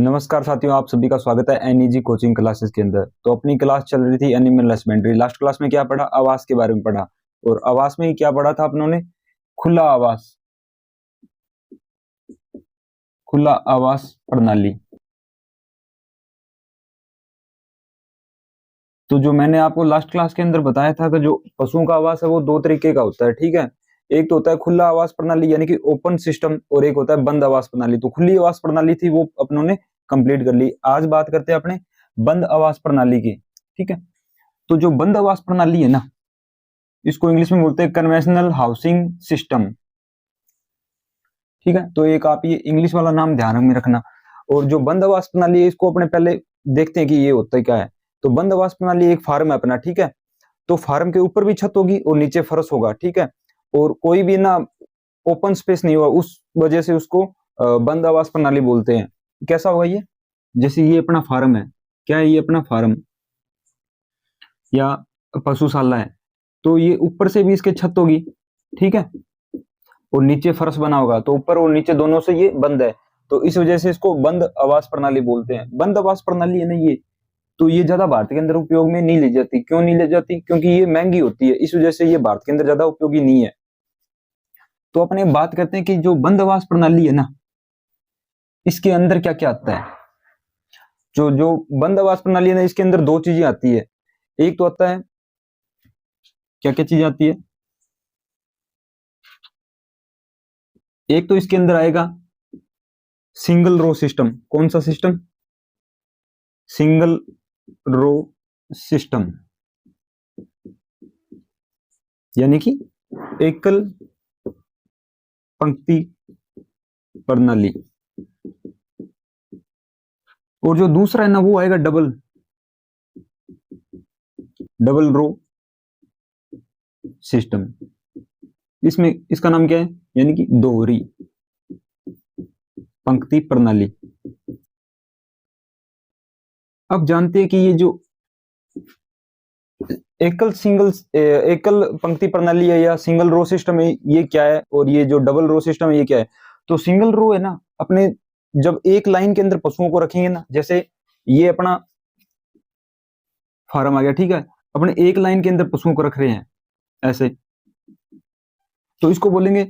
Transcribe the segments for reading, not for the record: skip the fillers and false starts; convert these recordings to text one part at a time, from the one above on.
नमस्कार साथियों, आप सभी का स्वागत है एनईजी कोचिंग क्लासेस के अंदर। तो अपनी क्लास चल रही थी एनिमल हस्बेंड्री। लास्ट क्लास में क्या पढ़ा? आवास के बारे में पढ़ा। और आवास में ही क्या पढ़ा था अपनों ने? खुला आवास, खुला आवास प्रणाली। तो जो मैंने आपको लास्ट क्लास के अंदर बताया था कि जो पशुओं का आवास है वो दो तरीके का होता है, ठीक है। एक तो होता है खुला आवास प्रणाली यानी कि ओपन सिस्टम, और एक होता है बंद आवास प्रणाली। तो खुली आवास प्रणाली थी वो अपनों ने कंप्लीट कर ली। आज बात करते हैं अपने बंद आवास प्रणाली की, ठीक है। तो जो बंद आवास प्रणाली है ना, इसको इंग्लिश में बोलते हैं कन्वेंशनल हाउसिंग सिस्टम, ठीक है। तो एक आप ये इंग्लिश वाला नाम ध्यान में रखना। और जो बंद आवास प्रणाली है इसको अपने पहले देखते हैं कि ये होता है क्या है। तो बंद आवास प्रणाली एक फार्म है अपना, ठीक है। तो फार्म के ऊपर भी छत होगी और नीचे फर्श होगा, ठीक है। और कोई भी ना ओपन स्पेस नहीं होगा, उस वजह से उसको बंद आवास प्रणाली बोलते हैं। कैसा होगा ये? जैसे ये अपना फार्म है, क्या है ये? अपना फार्म या पशुशाला है। तो ये ऊपर से भी इसके छत होगी, ठीक है, और नीचे फर्श बना होगा। तो ऊपर और नीचे दोनों से ये बंद है, तो इस वजह से इसको बंद आवास प्रणाली बोलते हैं। बंद आवास प्रणाली है ना ये, तो ये ज्यादा भारत के अंदर उपयोग में नहीं ली जाती। क्यों नहीं ली जाती? क्योंकि ये महंगी होती है, इस वजह से ये भारत के अंदर ज्यादा उपयोगी नहीं है। तो अपने बात करते हैं कि जो बंद आवास प्रणाली है ना, इसके अंदर क्या क्या आता है। जो जो बंद आवास प्रणाली है ना, इसके अंदर दो चीजें आती है। एक तो आता है, क्या क्या चीज आती है? एक तो इसके अंदर आएगा सिंगल रो सिस्टम। कौन सा सिस्टम? सिंगल रो सिस्टम, यानी कि एकल पंक्ति प्रणाली। और जो दूसरा है ना, वो आएगा डबल डबल रो सिस्टम। इसमें इसका नाम क्या है? यानी कि दोहरी पंक्ति प्रणाली। अब जानते हैं कि ये जो एकल पंक्ति प्रणाली है या सिंगल रो सिस्टम है ये क्या है, और ये जो डबल रो सिस्टम है ये क्या है। तो सिंगल रो है ना, अपने जब एक लाइन के अंदर पशुओं को रखेंगे ना, जैसे ये अपना फार्म आ गया, ठीक है। अपने एक लाइन के अंदर पशुओं को रख रहे हैं ऐसे, तो इसको बोलेंगे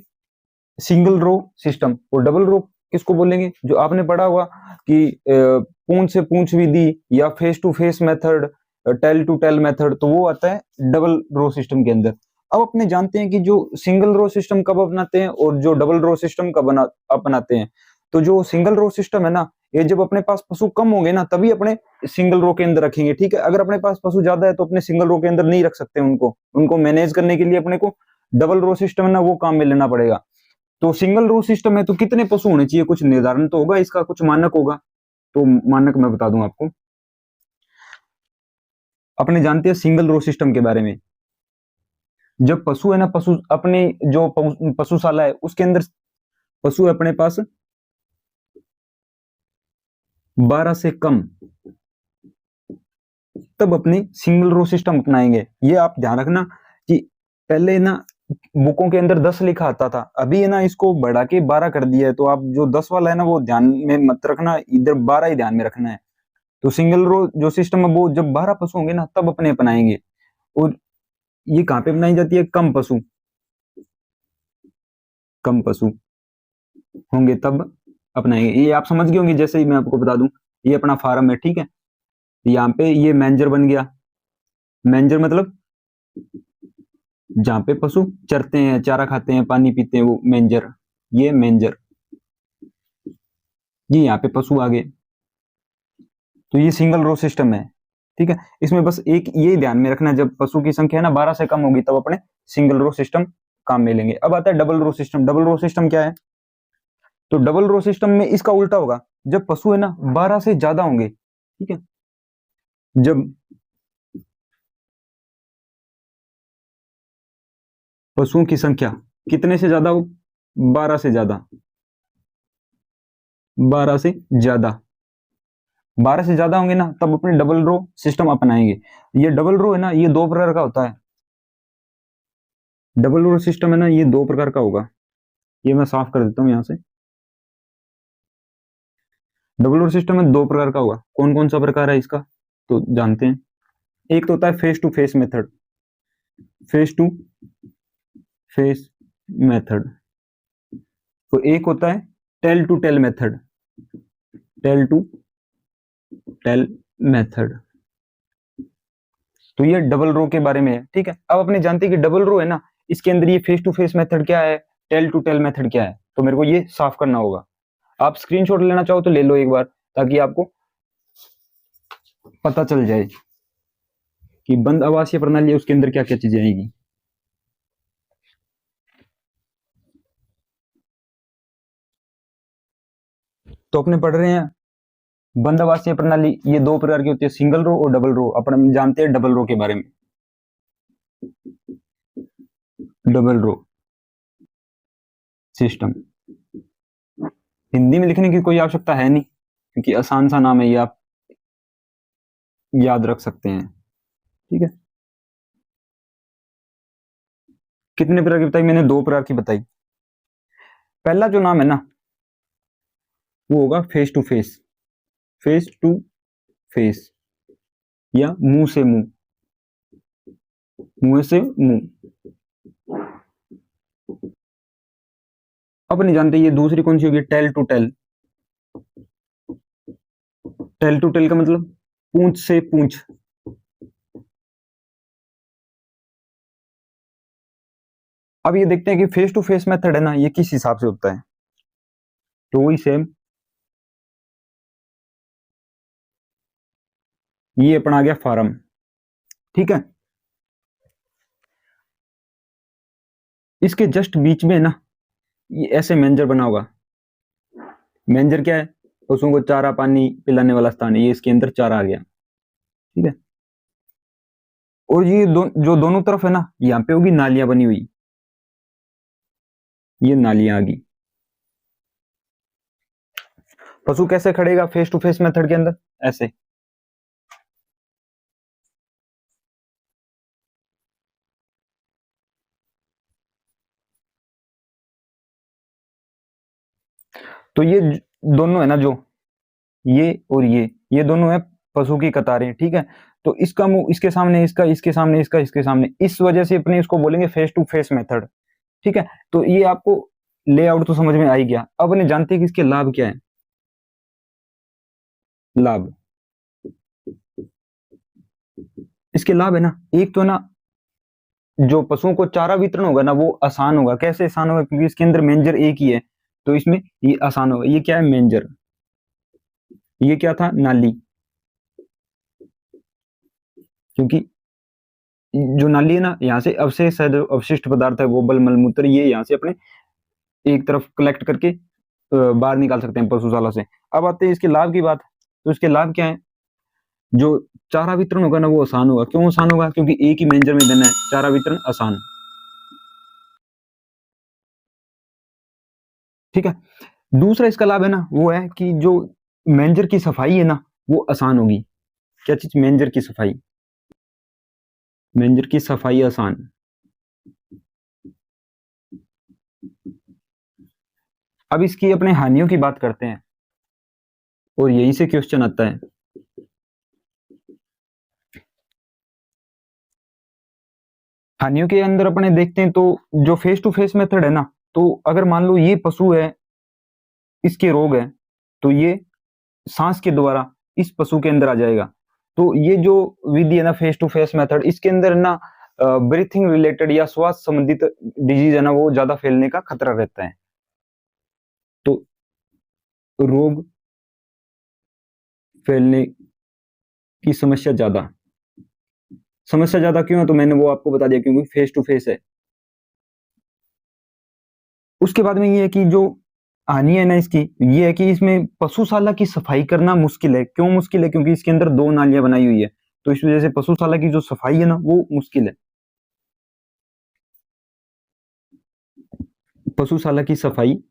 सिंगल रो सिस्टम। और डबल रो किसको बोलेंगे? जो आपने पढ़ा होगा कि पूंछ से पूंछ विधि या face to face method, tail to tail method, तो वो आता है डबल रो सिस्टम के अंदर। अब अपने जानते हैं कि जो सिंगल रो सिस्टम कब अपनाते हैं और जो डबल रो सिस्टम कब अपनाते हैं। तो जो सिंगल रो सिस्टम है ना, ये जब अपने पास पशु कम होंगे ना, तभी अपने सिंगल रो के अंदर रखेंगे, ठीक है। अगर अपने पास पशु ज्यादा है तो अपने सिंगल रो के अंदर नहीं रख सकते उनको। उनको मैनेज करने के लिए अपने को डबल रो सिस्टम है ना, वो काम में लेना पड़ेगा। तो सिंगल रो सिस्टम है तो कितने पशु होने चाहिए? कुछ निर्धारण तो होगा, इसका कुछ मानक होगा। तो मानक मैं बता दूं आपको। अपने जानते हैं सिंगल रो सिस्टम के बारे में। जब पशु है ना, पशु अपने जो पशुशाला है उसके अंदर पशु है अपने पास 12 से कम, तब अपने सिंगल रो सिस्टम अपनाएंगे। ये आप ध्यान रखना कि पहले ना बुकों के अंदर 10 लिखा आता था, अभी है ना इसको बढ़ा के 12 कर दिया है। तो आप जो 10 वाला है ना वो ध्यान में मत रखना, इधर 12 ही ध्यान में रखना है। तो सिंगल रो जो सिस्टम है वो जब 12 पशु होंगे ना तब अपने अपनाएंगे। और ये कहाँ पे बनाई जाती है? कम पशु, कम पशु होंगे तब अपनाएंगे। ये आप समझ गए होंगे। जैसे ही मैं आपको बता दूं, ये अपना फार्म है, ठीक है। यहाँ पे ये मैंजर बन गया। मैंजर मतलब जहाँ पे पशु चरते हैं, चारा खाते हैं, पानी पीते हैं, वो मैंजर। ये मैंजर, ये यहाँ पे पशु आ गए। तो ये सिंगल रो सिस्टम है, ठीक है। इसमें बस एक ये ध्यान में रखना, जब पशु की संख्या है ना 12 से कम होगी तब अपने सिंगल रो सिस्टम काम में लेंगे। अब आता है double row system. Double row system क्या है? तो डबल रो सिस्टम में इसका उल्टा होगा। जब पशु है ना 12 से ज्यादा होंगे, ठीक है, जब पशुओं की संख्या कितने से ज्यादा हो? 12 से ज्यादा, 12 से ज्यादा, 12 से ज्यादा होंगे ना तब अपने डबल रो सिस्टम अपनाएंगे। ये डबल रो है ना, ये दो प्रकार का होता है। डबल रो सिस्टम है ना, ये दो प्रकार का होगा। ये मैं साफ कर देता हूं यहां से। डबल रो सिस्टम में दो प्रकार का होगा। कौन कौन सा प्रकार है इसका तो जानते हैं। एक तो होता है face to face method, face to face method. तो एक होता है tail to tail method, tail to tail method. तो ये डबल रो के बारे में है, ठीक है। अब अपने जानते हैं कि डबल रो है ना, इसके अंदर ये फेस टू फेस मेथड क्या है, टेल टू टेल मेथड क्या है, तो मेरे को ये साफ करना होगा। आप स्क्रीनशॉट लेना चाहो तो ले लो एक बार, ताकि आपको पता चल जाए कि बंद आवासीय प्रणाली है उसके अंदर क्या क्या चीजें आएगी। तो अपने पढ़ रहे हैं बंद आवासीय प्रणाली, ये दो प्रकार की होती है, सिंगल रो और डबल रो। अपन जानते हैं डबल रो के बारे में। डबल रो सिस्टम हिंदी में लिखने की कोई आवश्यकता है नहीं, क्योंकि आसान सा नाम है, ये आप याद रख सकते हैं, ठीक है। कितने प्रकार की बताई मैंने? दो प्रकार की बताई। पहला जो नाम है ना, वो होगा face to face, face to face, या मुंह से मुंह, मुंह से मुंह। अब नहीं जानते ये दूसरी कौन सी होगी, tail to tail. Tail to tail का मतलब पूंछ से पूंछ। अब ये देखते हैं कि फेस टू फेस मेथड है ना, ये किस हिसाब से होता है। तो वही सेम, ये अपना आ गया फार्म, ठीक है। इसके जस्ट बीच में ना ये ऐसे मेंजर बना होगा। मेंजर क्या है? पशुओं को चारा पानी पिलाने वाला स्थान है, ये इसके अंदर चारा आ गया, ठीक है। और ये जो दोनों तरफ है ना, यहाँ पे होगी नालियां बनी हुई, ये नालियां आ गई। पशु कैसे खड़ेगा फेस टू फेस मेथड के अंदर? ऐसे। तो ये दोनों है ना, जो ये और ये दोनों है पशु की कतारें, ठीक है। तो इसका मुंह इसके सामने, इसका इसके सामने, इसका इसके सामने, इस वजह से अपने इसको बोलेंगे फेस टू फेस मेथड, ठीक है। तो ये आपको लेआउट तो समझ में आ ही गया। अब उन्हें जानते हैं कि इसके लाभ क्या है। लाभ, इसके लाभ है ना, एक तो ना जो पशुओं को चारा वितरण होगा ना, वो आसान होगा। कैसे आसान होगा? क्योंकि इसके अंदर मेंजर एक ही है, तो इसमें ये आसान होगा। ये क्या है? मेंजर। ये क्या था? नाली। क्योंकि जो नाली है ना, यहाँ से अवशेष है, जो अवशिष्ट पदार्थ है, गोबर मलमूत्र, ये यहाँ से अपने एक तरफ कलेक्ट करके बाहर निकाल सकते हैं पशुशाला से। अब आते हैं इसके लाभ की बात। तो इसके लाभ क्या है? जो चारा वितरण होगा ना, वो आसान होगा। क्यों आसान होगा? क्योंकि एक ही मेंजर में देना है, चारा वितरण आसान, ठीक है। दूसरा इसका लाभ है ना, वो है कि जो मेंजर की सफाई है ना, वो आसान होगी। क्या चीज? मेंजर की सफाई, मेंजर की सफाई आसान। अब इसकी अपने हानियों की बात करते हैं, और यहीं से क्वेश्चन आता है। हानियों के अंदर अपने देखते हैं, तो जो फेस टू फेस मेथड है ना, तो अगर मान लो ये पशु है, इसके रोग है, तो ये सांस के द्वारा इस पशु के अंदर आ जाएगा। तो ये जो विधि है ना, फेस टू फेस मेथड, इसके अंदर ना ब्रीथिंग रिलेटेड या श्वास संबंधित डिजीज है ना, वो ज्यादा फैलने का खतरा रहता है। तो रोग फैलने की समस्या ज्यादा क्यों है? तो मैंने वो आपको बता दिया, क्योंकि फेस टू फेस है। उसके बाद में ये है कि जो हानि है ना इसकी, ये है कि इसमें पशुशाला की सफाई करना मुश्किल है। क्यों मुश्किल है? क्योंकि इसके अंदर दो नालियां बनाई हुई है, तो इस वजह से पशुशाला की जो सफाई है ना, वो मुश्किल है। पशुशाला की सफाई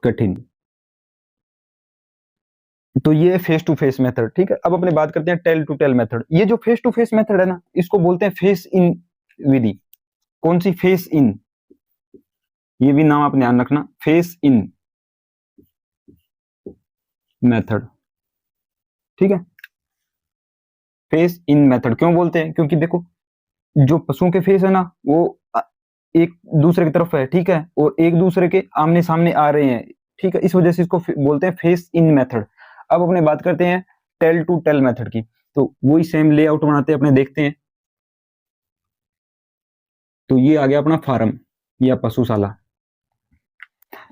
कठिन। तो ये फेस टू फेस मेथड, ठीक है। अब अपने बात करते हैं टेल टू टेल मेथड। ये जो फेस टू फेस मेथड है ना, इसको बोलते हैं फेस इन विधि। कौन सी? Face in. ये भी नाम आप ध्यान रखना, फेस इन। मेथड, ठीक है। फेस इन मेथड क्यों बोलते हैं? क्योंकि देखो जो पशुओं के फेस है ना वो एक दूसरे की तरफ है, ठीक है, और एक दूसरे के आमने सामने आ रहे हैं, ठीक है, इस वजह से इसको बोलते हैं फेस इन मेथड। अब अपने बात करते हैं टेल टू टेल मेथड की, तो वही सेम लेआउट बनाते हैं अपने, देखते हैं। तो ये आ गया अपना फार्म या पशुशाला।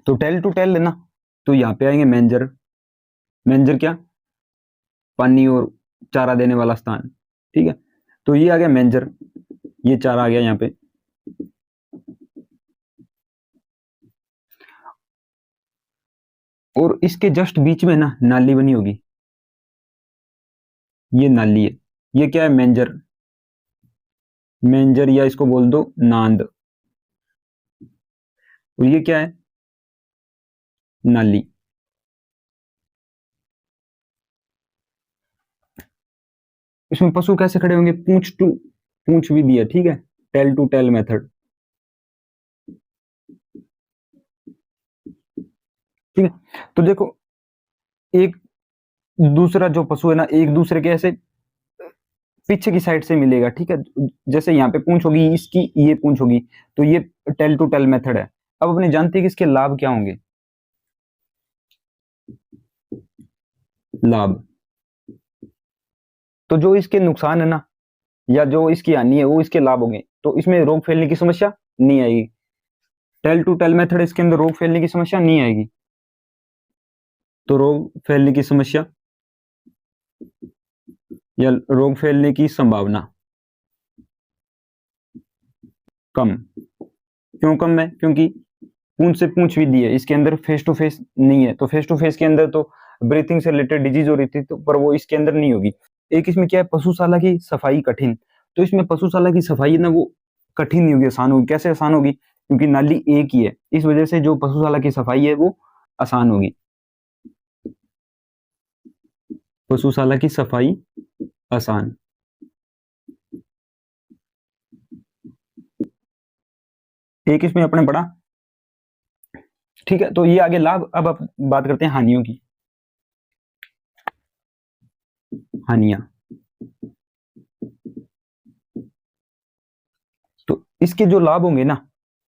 तो टेल टू टेल है ना, तो यहाँ पे आएंगे मेंजर। मेंजर क्या? पानी और चारा देने वाला स्थान, ठीक है। तो ये आ गया मेंजर, ये चारा आ गया यहाँ पे। और इसके जस्ट बीच में ना नाली बनी होगी, ये नाली है। ये क्या है? मेंजर। मेंजर या इसको बोल दो नांद। और ये क्या है? नाली। इसमें पशु कैसे खड़े होंगे? पूंछ टू पूंछ भी दिया, ठीक है, टेल टू टेल मेथड, ठीक है। तो देखो एक दूसरा जो पशु है ना एक दूसरे के ऐसे पीछे की साइड से मिलेगा, ठीक है। जैसे यहाँ पे पूंछ होगी इसकी, ये पूंछ होगी, तो ये टेल टू टेल मेथड है। अब अपने जानते हैं कि इसके लाभ क्या होंगे। लाभ, तो जो इसके नुकसान है ना या जो इसकी हानि है वो इसके लाभ होंगे। तो इसमें रोग फैलने की समस्या नहीं आएगी। टेल टू टेल मेथड इसके अंदर रोग फैलने की समस्या नहीं आएगी। तो रोग फैलने की समस्या या रोग फैलने की संभावना कम। क्यों कम है? क्योंकि पूंछ से पूंछ भी दी है, इसके अंदर फेस टू फेस नहीं है। तो फेस टू फेस के अंदर तो ब्रीथिंग से रिलेटेड डिजीज हो रही थी, तो पर वो इसके अंदर नहीं होगी। एक इसमें क्या है? पशुशाला की सफाई कठिन। तो इसमें पशुशाला की सफाई है ना वो कठिन नहीं होगी, आसान होगी। कैसे आसान होगी? क्योंकि नाली एक ही है, इस वजह से जो पशुशाला की सफाई है वो आसान होगी। पशुशाला की सफाई आसान। एक इसमें अपने बड़ा, ठीक है। तो ये आगे लाभ। अब आप बात करते हैं हानियों की। हानियां, तो इसके जो लाभ होंगे ना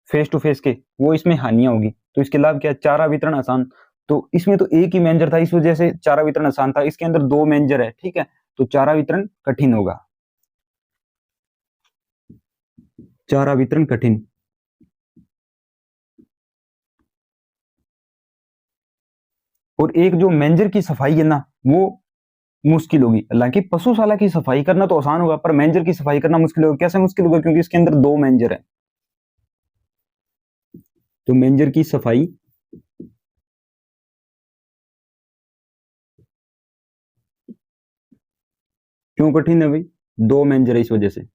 फेस टू फेस के, वो इसमें हानियां होगी। तो इसके लाभ क्या है? चारा वितरण आसान। तो इसमें तो एक ही मेंजर था, इस वजह से चारा वितरण आसान था। इसके अंदर दो मेंजर है, ठीक है, तो चारा वितरण कठिन होगा। चारा वितरण कठिन। और एक जो मेंजर की सफाई है ना वो मुश्किल होगी। हालांकि पशुशाला की सफाई करना तो आसान होगा, पर मेंजर की सफाई करना मुश्किल होगा। कैसे मुश्किल होगा? क्योंकि इसके अंदर दो मेंजर है। तो मेंजर की सफाई क्यों कठिन है भाई? दो मेंजर है इस वजह से। तो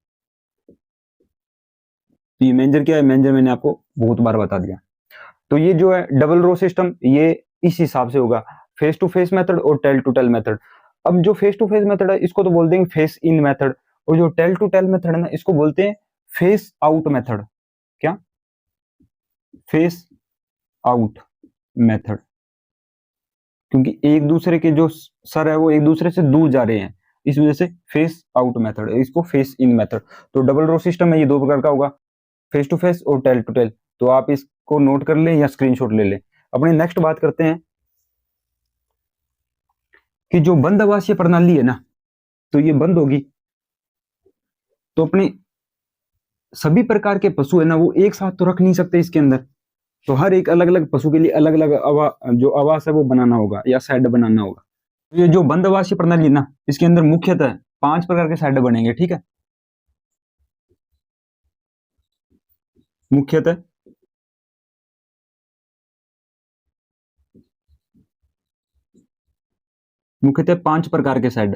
ये मेंजर क्या है? मेंजर मैंने आपको बहुत बार बता दिया। तो ये जो है डबल रो सिस्टम, ये इस हिसाब से होगा, फेस टू फेस मेथड और टेल टू टेल मेथड। अब जो फेस टू फेस मेथड है इसको तो बोलते हैं फेस इन मेथड, और जो टेल टू टेल मेथड है ना इसको बोलते हैं फेस आउट मेथड। क्या? Face out method. क्योंकि एक दूसरे के जो सर है वो एक दूसरे से दूर जा रहे हैं, इस वजह से फेस आउट मेथड, इसको फेस इन मेथड। तो डबल रो सिस्टम है, ये दो प्रकार का होगा, फेस टू फेस और टेल टू टेल। तो आप इसको नोट कर लें या स्क्रीनशॉट ले लें। अपने नेक्स्ट बात करते हैं कि जो बंद आवासीय प्रणाली है ना, तो ये बंद होगी, तो अपने सभी प्रकार के पशु है ना वो एक साथ तो रख नहीं सकते इसके अंदर। तो हर एक अलग अलग पशु के लिए अलग अलग जो आवास है वो बनाना होगा या शेड बनाना होगा। ये जो बंद आवासीय प्रणाली है ना इसके अंदर मुख्यतः 5 प्रकार के शेड बनेंगे, ठीक है। मुख्यतः मुख्यतः 5 प्रकार के शेड,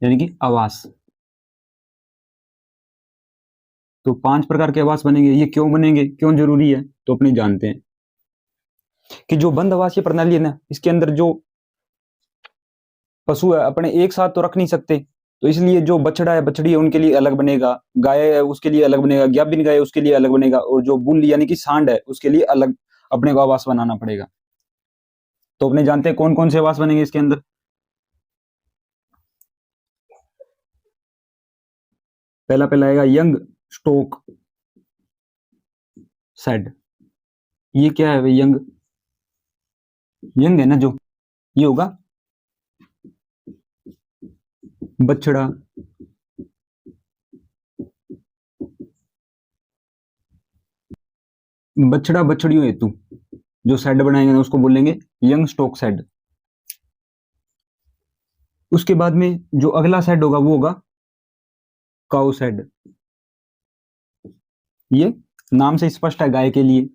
यानी कि आवास। तो 5 प्रकार के आवास बनेंगे। ये क्यों बनेंगे, क्यों जरूरी है, तो अपने जानते हैं कि जो बंद आवासीय प्रणाली है ना इसके अंदर जो पशु है अपने एक साथ तो रख नहीं सकते, तो इसलिए जो बछड़ा है बछड़ी है उनके लिए अलग बनेगा, गाय है उसके लिए अलग बनेगा, गाभिन गाय है उसके लिए अलग बनेगा, और जो बुल यानी कि सांड है उसके लिए अलग अपने को आवास बनाना पड़ेगा। तो अपने जानते हैं कौन कौन से आवास बनेंगे इसके अंदर। पहला पहला आएगा यंग स्टॉक सेड। ये क्या है भाई? यंग, यंग है ना जो, ये होगा बछड़ा, बछड़ा बछड़ियों हेतु जो सेड बनाएंगे ना उसको बोलेंगे यंग स्टॉक सेड। उसके बाद में जो अगला सेड होगा वो होगा काउ सेड। ये नाम से स्पष्ट है, गाय के लिए,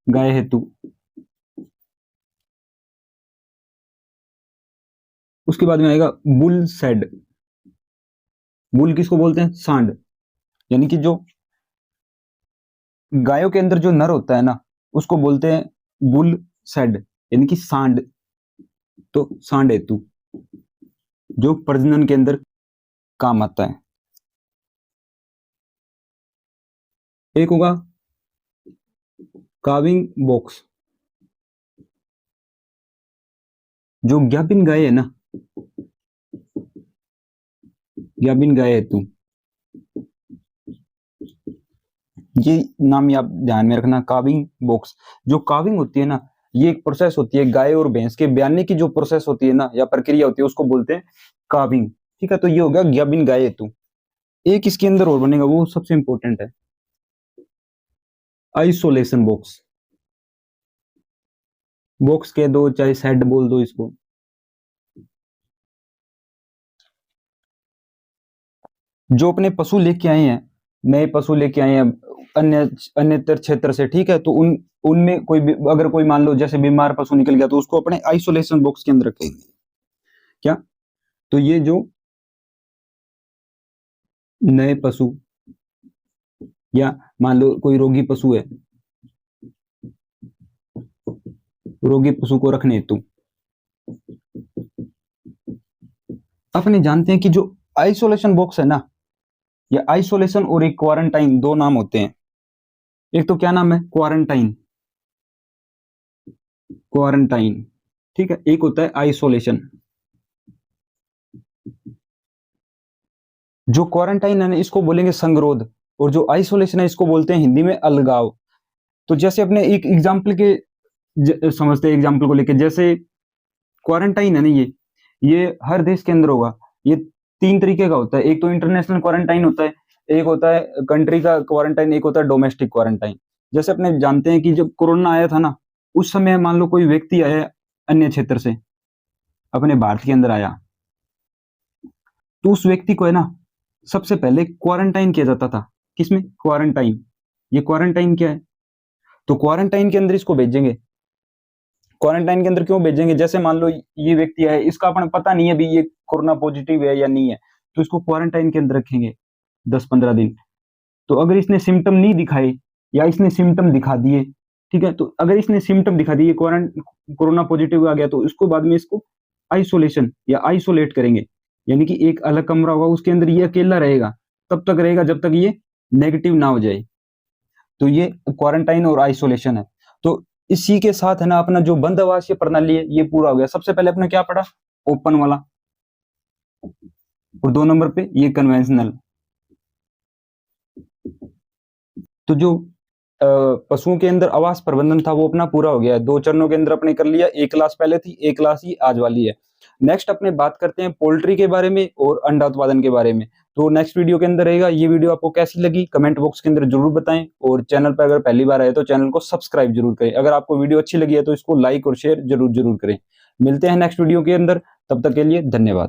गाय हेतु। उसके बाद में आएगा बुल सेड। बुल किसको बोलते हैं? सांड, यानी कि जो गायों के अंदर जो नर होता है ना उसको बोलते हैं बुल सेड, यानी कि सांड। तो सांड हेतु जो प्रजनन के अंदर काम आता है। एक होगा काविंग बॉक्स। जो ज्ञापिन गाय है ना, ज्ञापिन गाय हेतु, ये नाम आप ध्यान में रखना, काविंग बॉक्स। जो काविंग होती है ना, ये एक प्रोसेस होती है गाय और भैंस के ब्याने की, जो प्रोसेस होती है ना या प्रक्रिया होती है उसको बोलते हैं काविंग। ठीक है, तो ये होगा ज्ञापिन गाय हेतु। एक इसके अंदर और बनेगा, वो सबसे इंपॉर्टेंट है, आइसोलेशन बॉक्स। बॉक्स कह दो चाहे सेड बोल दो इसको। जो अपने पशु लेके आए हैं, नए पशु लेके आए हैं अन्य अन्यतर क्षेत्र से, ठीक है, तो उनमें कोई अगर कोई मान लो जैसे बीमार पशु निकल गया तो उसको अपने आइसोलेशन बॉक्स के अंदर रखेंगे। क्या? तो ये जो नए पशु या मान लो कोई रोगी पशु है, रोगी पशु को रखने हेतु अपने जानते हैं कि जो आइसोलेशन बॉक्स है ना, या आइसोलेशन और एक क्वारंटाइन, दो नाम होते हैं। एक तो क्या नाम है? क्वारंटाइन, क्वारंटाइन, ठीक है। एक होता है आइसोलेशन। जो क्वारंटाइन है ना इसको बोलेंगे संगरोध, और जो आइसोलेशन है इसको बोलते हैं हिंदी में अलगाव। तो जैसे अपने एक एग्जाम्पल के समझते हैं, एग्जाम्पल को लेके, जैसे क्वारंटाइन है ना, ये हर देश के अंदर होगा। ये तीन तरीके का होता है, एक तो इंटरनेशनल क्वारंटाइन होता है, एक होता है कंट्री का क्वारंटाइन, एक होता है डोमेस्टिक क्वारंटाइन। जैसे अपने जानते हैं कि जब कोरोना आया था ना, उस समय मान लो कोई व्यक्ति आया अन्य क्षेत्र से, अपने भारत के अंदर आया, तो उस व्यक्ति को है ना सबसे पहले क्वारंटाइन किया जाता था। किसमें? क्वारंटाइन। ये क्वारंटाइन क्या है? तो क्वारंटाइन के अंदर इसको भेजेंगे। क्वारंटाइन के अंदर क्यों भेजेंगे? जैसे मान लो ये व्यक्ति है, इसका अपना पता नहीं है भी ये कोरोना पॉजिटिव है या नहीं है, तो इसको क्वारंटाइन के अंदर रखेंगे 10-15 दिन। तो अगर इसने सिम्टम नहीं दिखाए या इसने सिम्टम दिखा दिए, ठीक है, तो अगर इसने सिम्टम दिखा दिए कोरोना पॉजिटिव आ गया, तो इसको बाद में इसको आइसोलेशन या आइसोलेट करेंगे, यानी कि एक अलग कमरा होगा, उसके अंदर ये अकेला रहेगा, तब तक रहेगा जब तक ये नेगेटिव ना हो जाए। तो ये क्वारंटाइन और आइसोलेशन है। तो इसी के साथ है ना अपना जो बंद आवासीय प्रणाली है ये पूरा हो गया। सबसे पहले अपने क्या पढ़ा? ओपन वाला, और 2 नंबर पे ये कन्वेंशनल। तो जो पशुओं के अंदर आवास प्रबंधन था वो अपना पूरा हो गया है। 2 चरणों के अंदर अपने कर लिया। एक क्लास पहले थी, एक क्लास ही आज वाली है। नेक्स्ट अपने बात करते हैं पोल्ट्री के बारे में और अंडा उत्पादन के बारे में। तो नेक्स्ट वीडियो के अंदर रहेगा। ये वीडियो आपको कैसी लगी कमेंट बॉक्स के अंदर जरूर बताएं, और चैनल पर अगर पहली बार आए तो चैनल को सब्सक्राइब जरूर करें। अगर आपको वीडियो अच्छी लगी है तो इसको लाइक और शेयर जरूर करें। मिलते हैं नेक्स्ट वीडियो के अंदर, तब तक के लिए धन्यवाद।